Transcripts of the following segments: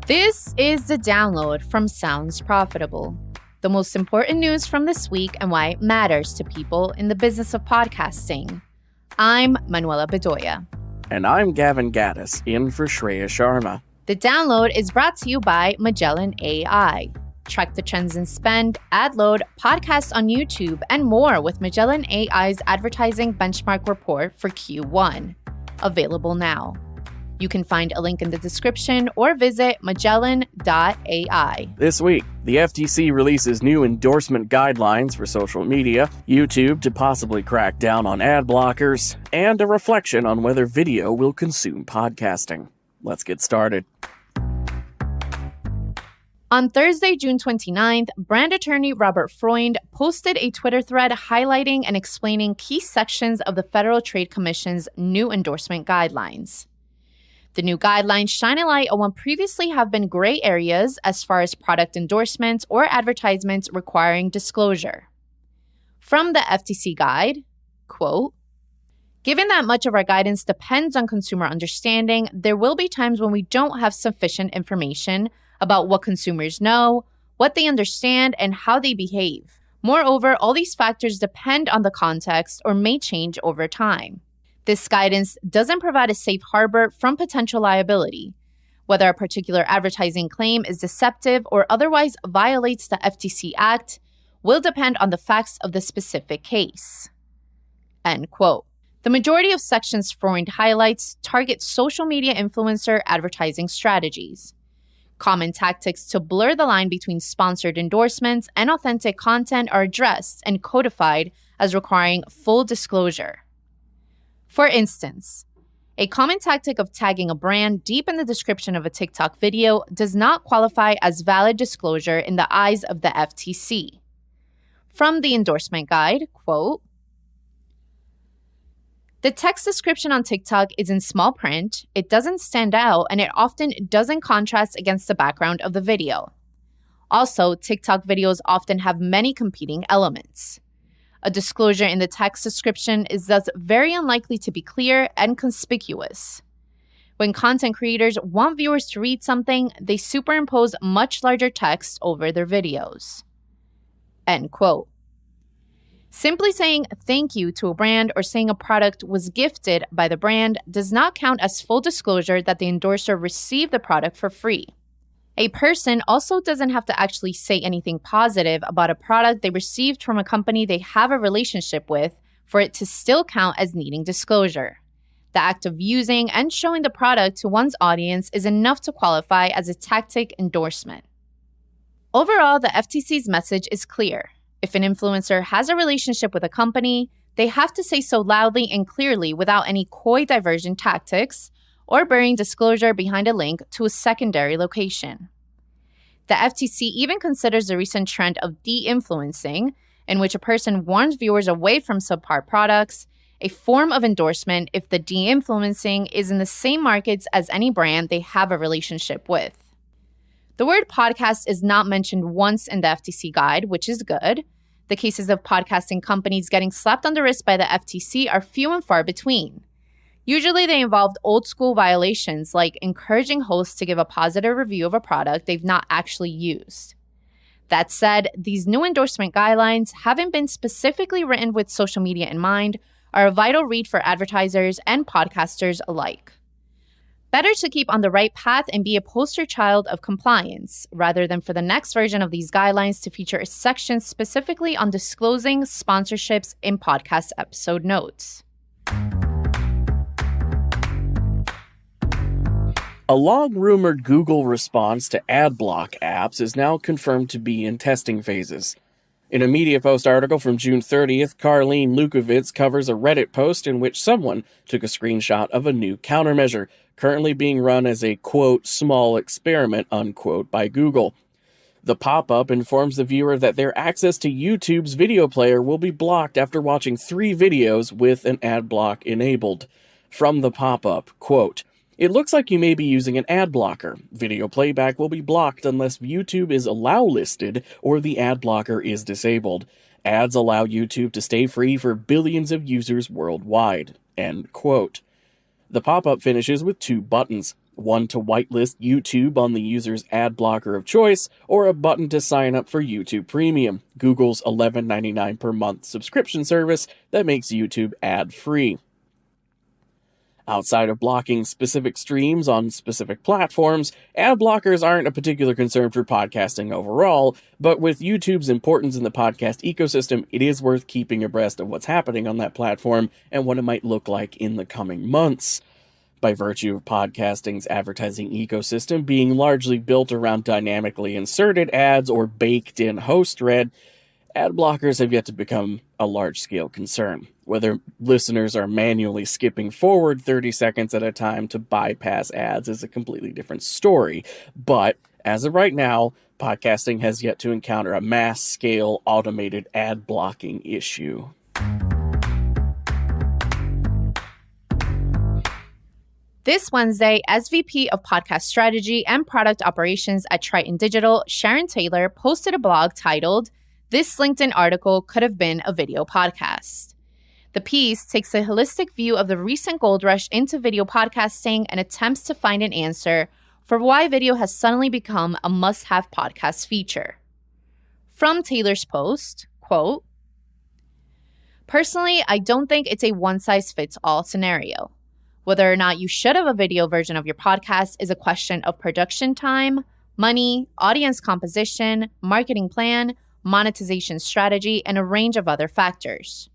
This is the download from Sounds Profitable, the most important news from this week and why it matters to people in the business of podcasting. I'm Manuela Bedoya. And I'm Gavin Gaddis, in for Shreya Sharma. The download is brought to you by Magellan AI. Track the trends in spend, ad load, podcasts on YouTube, and more with Magellan AI's advertising benchmark report for Q1. Available now. You can find a link in the description or visit magellan.ai. This week, the FTC releases new endorsement guidelines for social media, YouTube to possibly crack down on ad blockers, and a reflection on whether video will consume podcasting. Let's get started. On Thursday, June 29th, brand attorney Robert Freund posted a Twitter thread highlighting and explaining key sections of the Federal Trade Commission's new endorsement guidelines. The new guidelines shine a light on what previously have been gray areas as far as product endorsements or advertisements requiring disclosure. From the FTC guide, quote, "Given that much of our guidance depends on consumer understanding, there will be times when we don't have sufficient information about what consumers know, what they understand, and how they behave. Moreover, all these factors depend on the context or may change over time. This guidance doesn't provide a safe harbor from potential liability. Whether a particular advertising claim is deceptive or otherwise violates the FTC Act will depend on the facts of the specific case." End quote. The majority of sections Freund highlights target social media influencer advertising strategies. Common tactics to blur the line between sponsored endorsements and authentic content are addressed and codified as requiring full disclosure. For instance, a common tactic of tagging a brand deep in the description of a TikTok video does not qualify as valid disclosure in the eyes of the FTC. From the endorsement guide, quote, "The text description on TikTok is in small print, it doesn't stand out, and it often doesn't contrast against the background of the video. Also, TikTok videos often have many competing elements. A disclosure in the text description is thus very unlikely to be clear and conspicuous. When content creators want viewers to read something, they superimpose much larger text over their videos." End quote. Simply saying thank you to a brand or saying a product was gifted by the brand does not count as full disclosure that the endorser received the product for free. A person also doesn't have to actually say anything positive about a product they received from a company they have a relationship with for it to still count as needing disclosure. The act of using and showing the product to one's audience is enough to qualify as a tactic endorsement. Overall, the FTC's message is clear. If an influencer has a relationship with a company, they have to say so loudly and clearly without any coy diversion tactics or burying disclosure behind a link to a secondary location. The FTC even considers the recent trend of de-influencing, in which a person warns viewers away from subpar products, a form of endorsement if the de-influencing is in the same markets as any brand they have a relationship with. The word podcast is not mentioned once in the FTC guide, which is good. The cases of podcasting companies getting slapped on the wrist by the FTC are few and far between. Usually they involved old-school violations like encouraging hosts to give a positive review of a product they've not actually used. That said, these new endorsement guidelines, having been specifically written with social media in mind, are a vital read for advertisers and podcasters alike. Better to keep on the right path and be a poster child of compliance, rather than for the next version of these guidelines to feature a section specifically on disclosing sponsorships in podcast episode notes. A long-rumored Google response to ad block apps is now confirmed to be in testing phases. In a MediaPost article from June 30th, Carlene Lukowitz covers a Reddit post in which someone took a screenshot of a new countermeasure, currently being run as a, quote, small experiment, unquote, by Google. The pop-up informs the viewer that their access to YouTube's video player will be blocked after watching 3 videos with an ad block enabled. From the pop-up, quote, "It looks like you may be using an ad blocker. Video playback will be blocked unless YouTube is allow listed or the ad blocker is disabled. Ads allow YouTube to stay free for billions of users worldwide." End quote. The pop-up finishes with 2 buttons. one to whitelist YouTube on the user's ad blocker of choice, or a button to sign up for YouTube Premium, Google's $11.99 per month subscription service that makes YouTube ad-free. Outside of blocking specific streams on specific platforms, ad blockers aren't a particular concern for podcasting overall, but with YouTube's importance in the podcast ecosystem, it is worth keeping abreast of what's happening on that platform and what it might look like in the coming months. By virtue of podcasting's advertising ecosystem being largely built around dynamically inserted ads or baked-in host read, ad blockers have yet to become a large-scale concern. Whether listeners are manually skipping forward 30 seconds at a time to bypass ads is a completely different story. But, as of right now, podcasting has yet to encounter a mass-scale automated ad blocking issue. This Wednesday, SVP of Podcast Strategy and Product Operations at Triton Digital, Sharon-Taylor, posted a blog titled, "This LinkedIn article could have been a video podcast." The piece takes a holistic view of the recent gold rush into video podcasting and attempts to find an answer for why video has suddenly become a must-have podcast feature. From Taylor's post, quote, "Personally, I don't think it's a one-size-fits-all scenario. Whether or not you should have a video version of your podcast is a question of production time, money, audience composition, marketing plan, monetization strategy, and a range of other factors.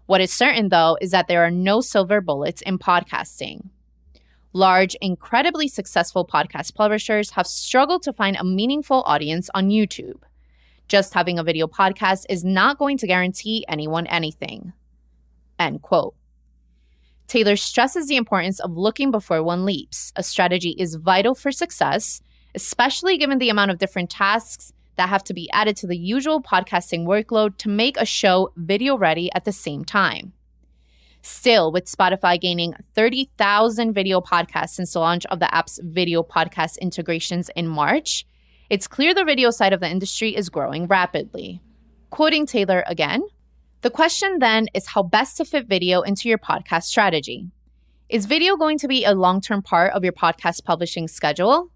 What is certain, though, is that there are no silver bullets in podcasting. Large, incredibly successful podcast publishers have struggled to find a meaningful audience on YouTube. Just having a video podcast is not going to guarantee anyone anything." End quote. Taylor stresses the importance of looking before one leaps. A strategy is vital for success, especially given the amount of different tasks that have to be added to the usual podcasting workload to make a show video ready at the same time. Still, with Spotify gaining 30,000 video podcasts since the launch of the app's video podcast integrations in March, it's clear the video side of the industry is growing rapidly. Quoting Taylor again, "The question then is how best to fit video into your podcast strategy. Is video going to be a long-term part of your podcast publishing schedule?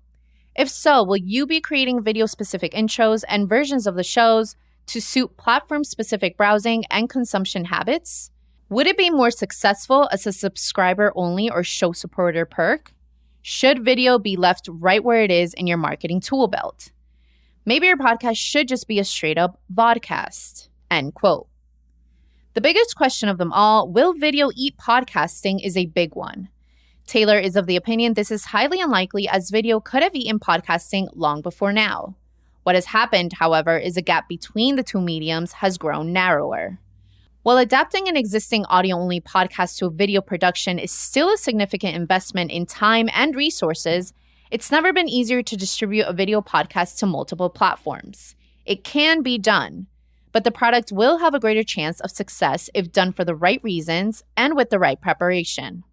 If so, will you be creating video-specific intros and versions of the shows to suit platform-specific browsing and consumption habits? Would it be more successful as a subscriber-only or show supporter perk? Should video be left right where it is in your marketing tool belt? Maybe your podcast should just be a straight-up vodcast." End quote. The biggest question of them all, will video eat podcasting, is a big one. Taylor is of the opinion this is highly unlikely as video could have eaten podcasting long before now. What has happened, however, is a gap between the two mediums has grown narrower. While adapting an existing audio-only podcast to a video production is still a significant investment in time and resources, it's never been easier to distribute a video podcast to multiple platforms. It can be done, but the product will have a greater chance of success if done for the right reasons and with the right preparation.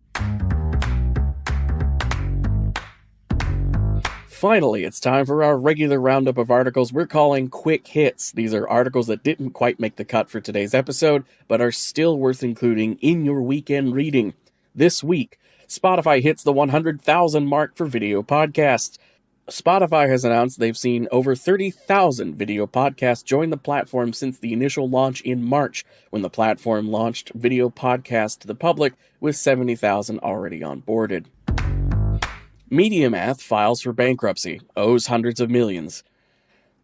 Finally, it's time for our regular roundup of articles we're calling Quick Hits. These are articles that didn't quite make the cut for today's episode, but are still worth including in your weekend reading. This week, Spotify hits the 100,000 mark for video podcasts. Spotify has announced they've seen over 30,000 video podcasts join the platform since the initial launch in March, when the platform launched video podcasts to the public, with 70,000 already onboarded. MediaMath files for bankruptcy, owes hundreds of millions.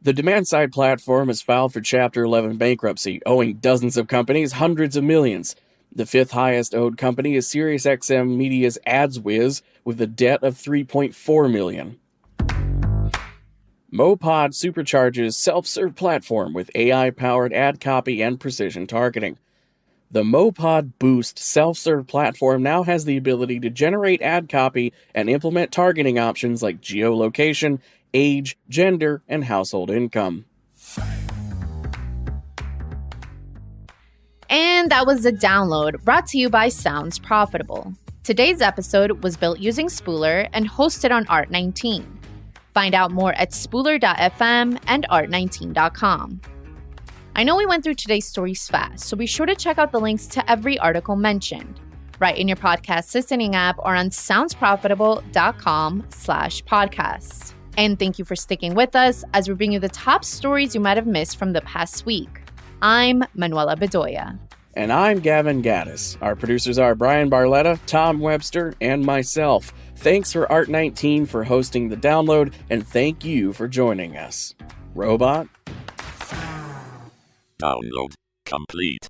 The demand-side platform has filed for Chapter 11 bankruptcy, owing dozens of companies hundreds of millions. The fifth highest owed company is SiriusXM Media's AdsWiz, with a debt of $3.4 million. mowPod Supercharges Self-Serve Platform with AI-powered ad copy and precision targeting. The mowPod Boost self-serve platform now has the ability to generate ad copy and implement targeting options like geolocation, age, gender, and household income. And that was the download, brought to you by Sounds Profitable. Today's episode was built using Spooler and hosted on Art19. Find out more at spooler.fm and art19.com. I know we went through today's stories fast, so be sure to check out the links to every article mentioned. right in your podcast listening app or on soundsprofitable.com/podcast. And thank you for sticking with us as we bring you the top stories you might have missed from the past week. I'm Manuela Bedoya. And I'm Gavin Gaddis. Our producers are Brian Barletta, Tom Webster, and myself. Thanks for Art19 for hosting the download, and thank you for joining us. Robot? Download complete.